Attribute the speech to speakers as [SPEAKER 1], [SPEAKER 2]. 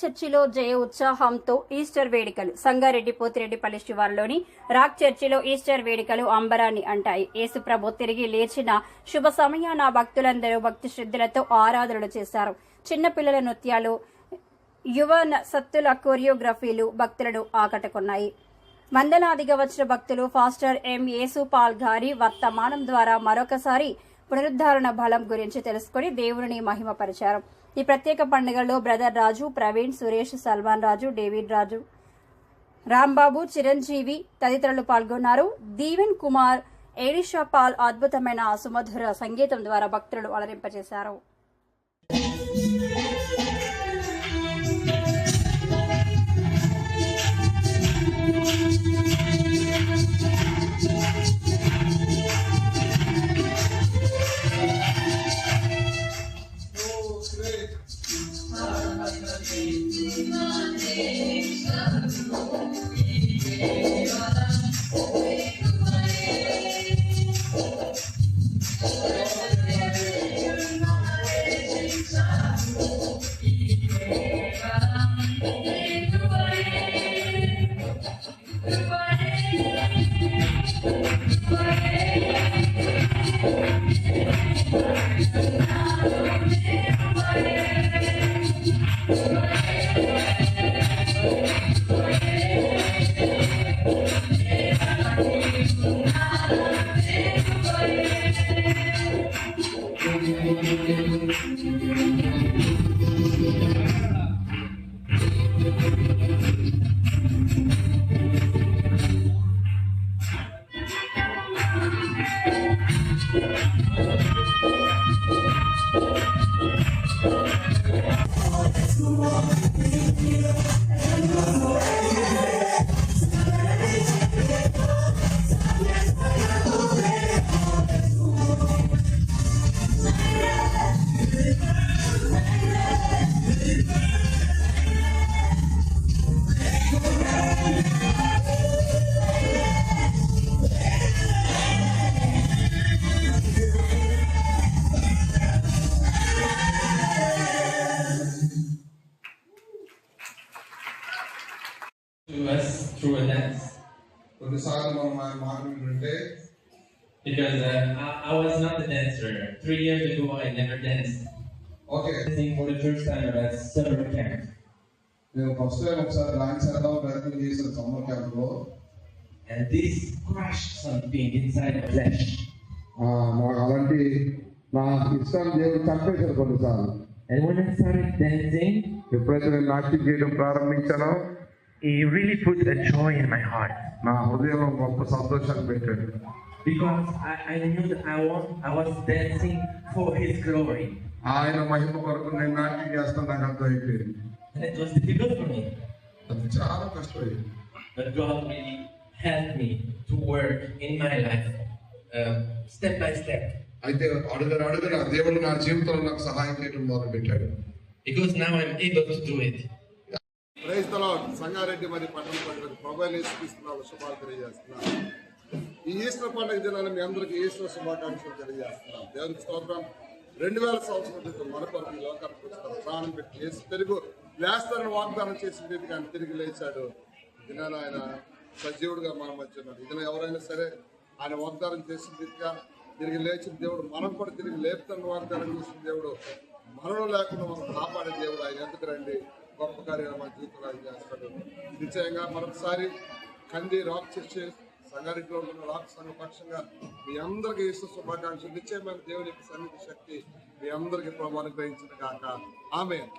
[SPEAKER 1] చర్చిలో జయ ఉత్సాహంతో ఈస్టర్ వేడుకలు. సంగారెడ్డి పోతిరెడ్డిపల్లి శివారులోని రాక్ చర్చిలో ఈస్టర్ వేడుకలు అంబరాన్ని అంటాయి. యేసుప్రభు తిరిగి లేచిన శుభ సమయాన భక్తులందరూ భక్తి శ్రద్ధలతో ఆరాధనలు చేశారు. చిన్నపిల్లల నృత్యాలు, యువ సత్తుల కొరియోగ్రఫీలు భక్తులను ఆకట్టుకున్నాయి. వందలాదిగా వచ్చిన భక్తులు పాస్టర్ ఎం యేసుపాల్ గారి వర్తమానం ద్వారా మరొకసారి పునరుద్ధరణ బలం గురించి తెలుసుకుని దేవుని మహిమపరిచారు. ఈ ప్రత్యేక పండుగలో బ్రదర్ రాజు, ప్రవీణ్, సురేష్, సల్మాన్ రాజు, డేవిడ్ రాజు, రాంబాబు, చిరంజీవి తదితరులు పాల్గొన్నారు. దీవెన్ కుమార్, ఎలిషా పాల్ అద్భుతమైన సుమధుర సంగీతం ద్వారా భక్తులను అలరింపజేశారు.
[SPEAKER 2] To us through a dance.
[SPEAKER 3] Because
[SPEAKER 2] I was not a dancer. 3 years ago, I never danced.
[SPEAKER 3] Okay.
[SPEAKER 2] Dancing for the first time at summer camp.
[SPEAKER 3] First time summer camp.
[SPEAKER 2] And this crushed something inside my flesh. And when I started dancing, it really put a joy in my heart. Because I knew that I was dancing for His glory. And it was difficult for me. But God really helped me to work in my life, step by step. Because now I'm able to do it.
[SPEAKER 3] Praise the lord. Sangareddy మరి పట్టణ ప్రజలకు ప్రభువైన యేసుక్రీస్తునామములో శుభాలు తెలియజేస్తున్నాను. ఈ Easter పండుగ దినాన మీ అందరికీ ఈస్టర్ శుభాకాంక్షలు తెలియజేస్తున్నాం. దేవునికి స్తోత్రం. 2000 సంవత్సరాల క్రితం మన కొరకు ఈ లోకానికి వచ్చిన ప్రాణం పెట్టి యేసు తిరిగి లేస్తారని వాగ్దానం చేసిన రీతిగా ఆయన తిరిగి లేచాడు. దినాన ఆయన సజీవుడిగా మన మధ్య ఉన్నాడు. ఇదిన ఎవరైనా సరే ఆయన వాగ్దానం చేసిన రీతిగా తిరిగి లేచిన దేవుడు, మనం కూడా తిరిగి లేపుతారని వాగ్దానం చేసిన దేవుడు, మరణం లేకుండా మనం కాపాడే దేవుడు. ఆయన ఎందుకు రండి గొప్ప కార్యాలు మన జీవితంలో ఆయన చేస్తాడు. నిశ్చయంగా మరొకసారి కంది రాక్ చర్చి సంగారెడ్డిలో ఉన్న రాక్ సంఘ పక్షంగా మీ అందరికీ ఈస్టర్ శుభాకాంక్షలు. నిశ్చయమైన దేవుని యొక్క సన్నిధి శక్తి మీ అందరికీ ప్రభావం గ్రహించిన కాక ఆమేన్.